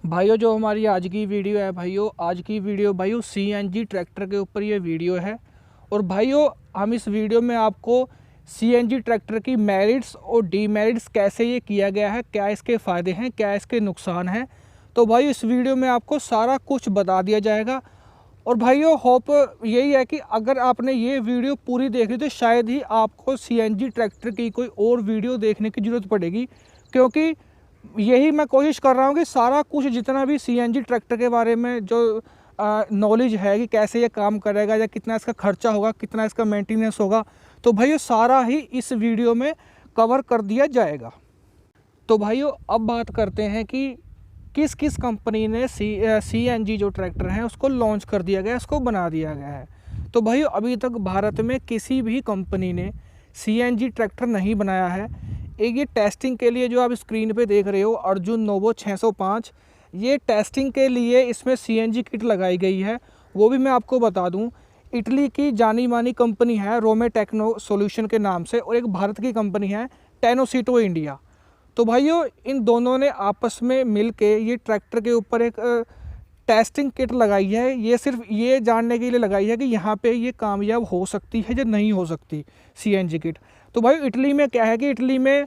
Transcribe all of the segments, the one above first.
भाइयों जो हमारी आज की वीडियो है भाइयों सीएनजी ट्रैक्टर के ऊपर ये वीडियो है। और भाइयों हम इस वीडियो में आपको सीएनजी ट्रैक्टर की मेरिट्स और डीमेरिट्स कैसे ये किया गया है, क्या इसके फ़ायदे हैं, क्या इसके नुकसान हैं, तो भाई इस वीडियो में आपको सारा कुछ बता दिया जाएगा। और भाइयों होप यही है कि अगर आपने ये वीडियो पूरी देख ली तो शायद ही आपको सीएनजी ट्रैक्टर की कोई और वीडियो देखने की ज़रूरत पड़ेगी, क्योंकि यही मैं कोशिश कर रहा हूँ कि सारा कुछ जितना भी सीएनजी ट्रैक्टर के बारे में जो नॉलेज है कि कैसे ये काम करेगा या कितना इसका खर्चा होगा, कितना इसका मेंटेनेंस होगा, तो भाइयों सारा ही इस वीडियो में कवर कर दिया जाएगा। तो भाइयों अब बात करते हैं कि किस किस कंपनी ने सीएनजी जो ट्रैक्टर है उसको लॉन्च कर दिया गया, उसको बना दिया गया है। तो भाइयों अभी तक भारत में किसी भी कंपनी ने सीएनजी ट्रैक्टर नहीं बनाया है। एक ये टेस्टिंग के लिए जो आप स्क्रीन पे देख रहे हो अर्जुन नोवो 605, ये टेस्टिंग के लिए इसमें सीएनजी किट लगाई गई है। वो भी मैं आपको बता दूं, इटली की जानी मानी कंपनी है रोमे टेक्नो सॉल्यूशन के नाम से, और एक भारत की कंपनी है टेनोसिटो इंडिया। तो भाइयों इन दोनों ने आपस में मिल के ये ट्रैक्टर के ऊपर एक टेस्टिंग किट लगाई है। ये सिर्फ ये जानने के लिए लगाई है कि यहाँ पे ये कामयाब हो सकती है या नहीं हो सकती सीएनजी किट। तो भाई इटली में क्या है कि इटली में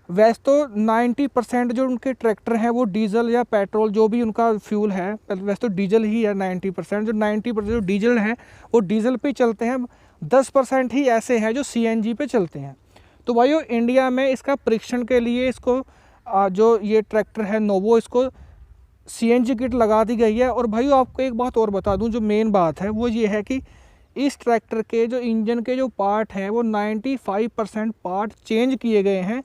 वैसे तो 90% जो उनके ट्रैक्टर हैं वो डीजल या पेट्रोल जो भी उनका फ्यूल है, वैसे तो डीजल ही है 90% जो डीजल हैं वो डीजल पे चलते हैं, 10% ही ऐसे हैं जो सीएनजी पे चलते हैं। तो भाइयों इंडिया में इसका परीक्षण के लिए इसको जो ये ट्रैक्टर है नोवो, इसको सीएनजी किट लगा दी गई है। और भाइयों आपको एक बात और बता दूं, जो मेन बात है वो ये है कि इस ट्रैक्टर के जो इंजन के जो पार्ट हैं वो 95% पार्ट चेंज किए गए हैं।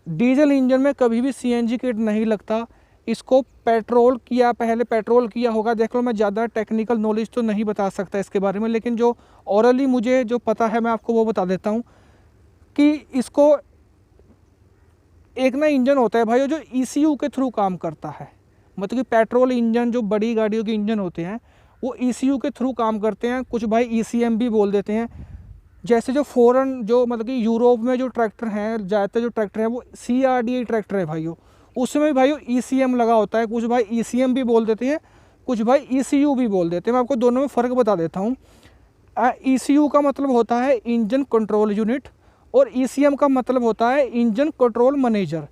डीजल इंजन में कभी भी सीएनजी किट नहीं लगता, इसको पहले पेट्रोल किया होगा। देख लो मैं ज़्यादा टेक्निकल नॉलेज तो नहीं बता सकता इसके बारे में, लेकिन जो ओरली मुझे जो पता है मैं आपको वो बता देता हूँ कि इसको एक ना इंजन होता है भाई जो ईसीयू के थ्रू काम करता है। मतलब कि पेट्रोल इंजन जो बड़ी गाड़ियों के इंजन होते हैं वो ईसीयू के थ्रू काम करते हैं, कुछ भाई ईसीएम भी बोल देते हैं। जैसे जो फॉरेन जो मतलब कि यूरोप में जो ट्रैक्टर हैं, ज़्यादातर जो ट्रैक्टर हैं वो सीआरडीए ट्रैक्टर है भाइयों, उसमें भी भाइयों ईसीएम लगा होता है। कुछ भाई ईसीएम भी बोल देते हैं, कुछ भाई ईसीयू भी बोल देते हैं। मैं आपको दोनों में फ़र्क बता देता हूँ। ईसीयू का मतलब होता है इंजन कंट्रोल यूनिट और ईसीएम का मतलब होता है इंजन कंट्रोल मैनेजर।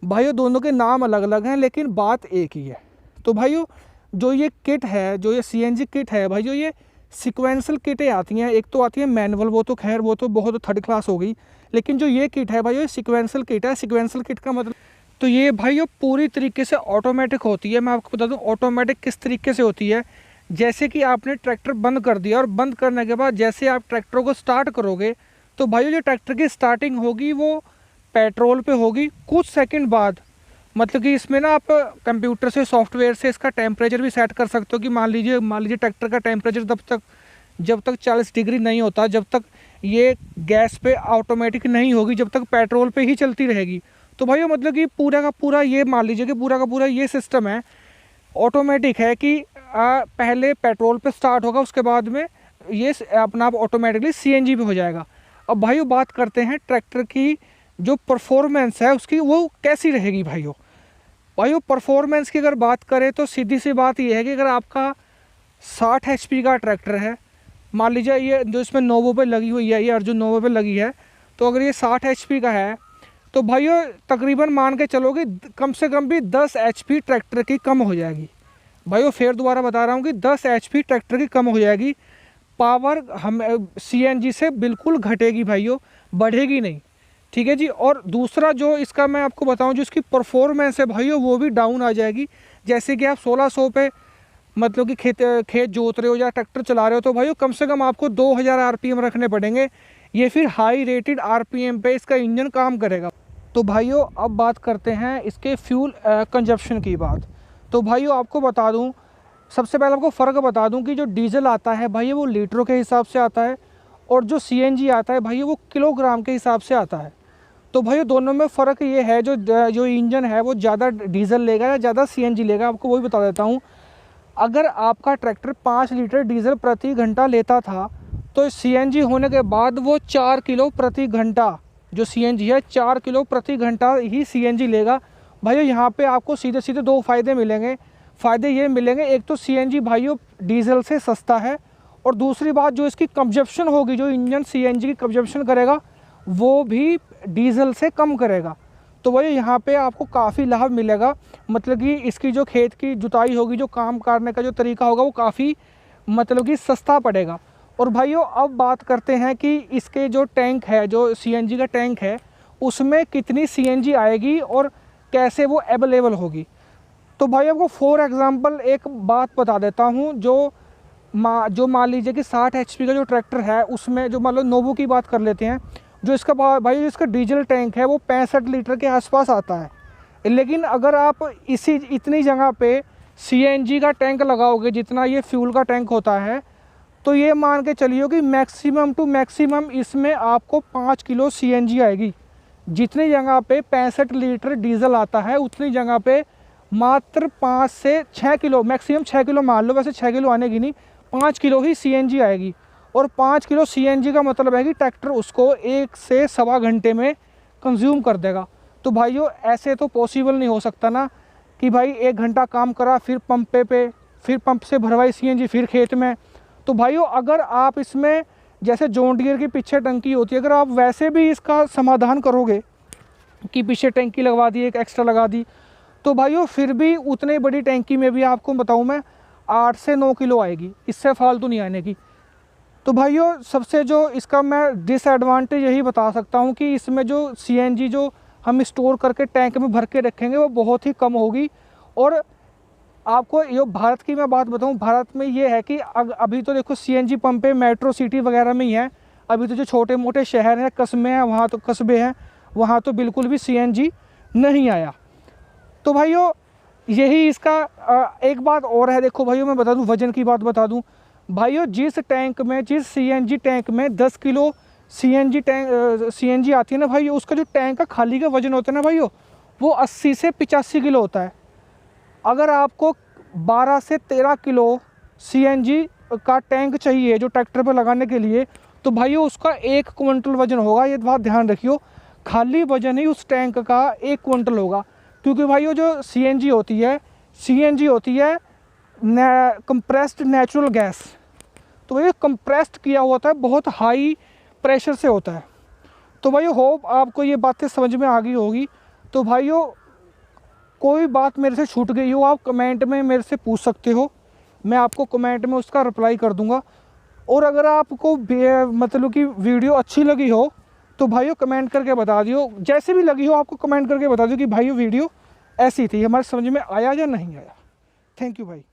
भाइयों दोनों के नाम अलग अलग हैं लेकिन बात एक ही है। तो भाइयों जो ये किट है, जो ये सीएनजी किट है भाइयों, ये सीक्वेंशियल किटें आती हैं। एक तो आती है मैनुअल, वो तो खैर वो तो बहुत थर्ड क्लास हो गई, लेकिन जो ये किट है भाइयों ये सीक्वेंशियल किट है। सीक्वेंशियल किट का मतलब तो ये भाइयों पूरी तरीके से ऑटोमेटिक होती है। मैं आपको बता दूं ऑटोमेटिक किस तरीके से होती है। जैसे कि आपने ट्रैक्टर बंद कर दिया और बंद करने के बाद जैसे आप ट्रैक्टर को स्टार्ट करोगे तो भाइयों जो ट्रैक्टर की स्टार्टिंग होगी वो पेट्रोल पे होगी। कुछ सेकंड बाद मतलब कि इसमें ना आप कंप्यूटर से सॉफ्टवेयर से इसका टेम्परेचर भी सेट कर सकते हो कि मान लीजिए ट्रैक्टर का टेम्परेचर जब तक 40 डिग्री नहीं होता, जब तक ये गैस पे ऑटोमेटिक नहीं होगी, जब तक पेट्रोल पे ही चलती रहेगी। तो भाइयों मतलब कि पूरा का पूरा ये मान लीजिए कि पूरा का पूरा ये सिस्टम है ऑटोमेटिक है कि पहले पेट्रोल पे स्टार्ट होगा, उसके बाद में ये अपना आप ऑटोमेटिकली सीएनजी पे हो जाएगा। अब भाइयों बात करते हैं ट्रैक्टर की जो परफॉर्मेंस है उसकी वो कैसी रहेगी। भाइयों परफॉर्मेंस की अगर बात करें तो सीधी सी बात ये है कि अगर आपका 60 एचपी का ट्रैक्टर है, मान लीजिए ये जो इसमें नोवो पे लगी हुई है, ये अर्जुन नोवो पे लगी है, तो अगर ये 60 एचपी का है तो भाइयों तकरीबन मान के चलोगे कम से कम भी 10 एचपी ट्रैक्टर की कम हो जाएगी। भाइयों फिर दोबारा बता रहा हूँ कि 10 एचपी ट्रैक्टर की कम हो जाएगी। पावर हम सीएनजी से बिल्कुल घटेगी भाइयों, बढ़ेगी नहीं, ठीक है जी। और दूसरा जो इसका मैं आपको बताऊं जो इसकी परफॉर्मेंस है भाइयों वो भी डाउन आ जाएगी। जैसे कि आप 1600 पे मतलब कि खेत जोत रहे हो या ट्रैक्टर चला रहे हो तो भाइयों कम से कम आपको 2000 आरपीएम रखने पड़ेंगे। ये फिर हाई रेटेड आरपीएम पे इसका इंजन काम करेगा। तो भाइयों अब बात करते हैं इसके फ्यूल कंजप्शन की बात। तो भाइयों आपको बता दूँ, सबसे पहले आपको फ़र्क बता दूँ कि जो डीजल आता है भाई वो लीटरों के हिसाब से आता है और जो सीएनजी आता है भाई वो किलोग्राम के हिसाब से आता है। तो भाई दोनों में फ़र्क ये है जो इंजन है वो ज़्यादा डीजल लेगा या ज़्यादा सीएनजी लेगा। आपको वही बता देता हूँ, अगर आपका ट्रैक्टर 5 लीटर डीजल प्रति घंटा लेता था तो सीएनजी होने के बाद वो 4 किलो प्रति घंटा, जो सीएनजी है 4 किलो प्रति घंटा ही सीएनजी लेगा। भाइयों यहाँ पे आपको सीधे सीधे दो फ़ायदे मिलेंगे। फ़ायदे ये मिलेंगे, एक तो सीएनजी भाइयों डीजल से सस्ता है, और दूसरी बात जो इसकी कंजप्शन होगी, जो इंजन सीएनजी की कंजप्शन करेगा वो भी डीजल से कम करेगा। तो भाई यहाँ पे आपको काफ़ी लाभ मिलेगा, मतलब कि इसकी जो खेत की जुताई होगी, जो काम करने का जो तरीका होगा वो काफ़ी मतलब कि सस्ता पड़ेगा। और भाइयों अब बात करते हैं कि इसके जो टैंक है, जो सीएनजी का टैंक है, उसमें कितनी सीएनजी आएगी और कैसे वो अवेलेबल होगी। तो भाई आपको फॉर एग्ज़ाम्पल एक बात बता देता हूँ, जो मान लीजिए कि 60 HP का जो ट्रैक्टर है उसमें, जो मान लो नोवो की बात कर लेते हैं, जो इसका भाई जो इसका डीजल टैंक है वो 65 लीटर के आसपास आता है। लेकिन अगर आप इतनी जगह पे सीएनजी का टैंक लगाओगे जितना ये फ्यूल का टैंक होता है, तो ये मान के चलिए कि मैक्सिमम टू मैक्सिमम इसमें आपको 5 किलो सीएनजी आएगी। जितनी जगह पे 65 लीटर डीजल आता है उतनी जगह पे मात्र 5 से 6 किलो, मैक्सिमम 6 किलो मान लो, वैसे 6 किलो आने की नहीं, 5 किलो ही सीएनजी आएगी। और 5 किलो सीएनजी का मतलब है कि ट्रैक्टर उसको 1 से सवा घंटे में कंज्यूम कर देगा। तो भाइयों ऐसे तो पॉसिबल नहीं हो सकता ना कि भाई 1 घंटा काम करा, फिर फिर पंप से भरवाई सीएनजी, फिर खेत में। तो भाइयों अगर आप इसमें जैसे जॉन डियर की पीछे टंकी होती है, अगर आप वैसे भी इसका समाधान करोगे कि पीछे टंकी लगवा दी, एक एक्स्ट्रा लगा दी, तो भाइयों फिर भी उतने बड़ी टंकी में भी आपको बताऊं मैं 8 से 9 किलो आएगी, इससे फालतू नहीं आने की। तो भाइयों सबसे जो इसका मैं डिसएडवांटेज यही बता सकता हूं कि इसमें जो सीएनजी जो हम स्टोर करके टैंक में भर के रखेंगे वो बहुत ही कम होगी। और आपको ये भारत की मैं बात बताऊं, भारत में ये है कि अभी तो देखो सीएनजी पंप पे मेट्रो सिटी वगैरह में ही है। अभी तो जो छोटे मोटे शहर हैं, कस्बे हैं, वहाँ तो बिल्कुल भी सीएनजी नहीं आया। तो भाइयों यही इसका एक बात और है, देखो भाइयों मैं बता दूं, वजन की बात बता दूं भाइयों, जिस सीएनजी टैंक में 10 किलो सीएनजी आती है ना भाई, उसका जो टैंक का खाली का वजन होता है ना भाइयों, वो 80 से 85 किलो होता है। अगर आपको 12 से 13 किलो सीएनजी का टैंक चाहिए जो ट्रैक्टर पर लगाने के लिए, तो भाइयों उसका 1 क्विंटल वजन होगा। ये बात ध्यान रखियो, खाली वजन ही उस टैंक का 1 क्विंटल होगा। क्योंकि भाइयों जो सीएनजी होती है कंप्रेस्ड नेचुरल गैस, तो ये कंप्रेस्ड किया होता है, बहुत हाई प्रेशर से होता है। तो भाइयों होप आपको ये बातें समझ में आ गई होगी। तो भाइयों कोई बात मेरे से छूट गई हो, आप कमेंट में मेरे से पूछ सकते हो, मैं आपको कमेंट में उसका रिप्लाई कर दूंगा। और अगर आपको मतलब कि वीडियो अच्छी लगी हो तो भाइयों कमेंट करके बता दियो, जैसे भी लगी हो आपको कमेंट करके बता दियो कि भाइयों वीडियो ऐसी थी, हमारे समझ में आया या नहीं आया। थैंक यू भाई।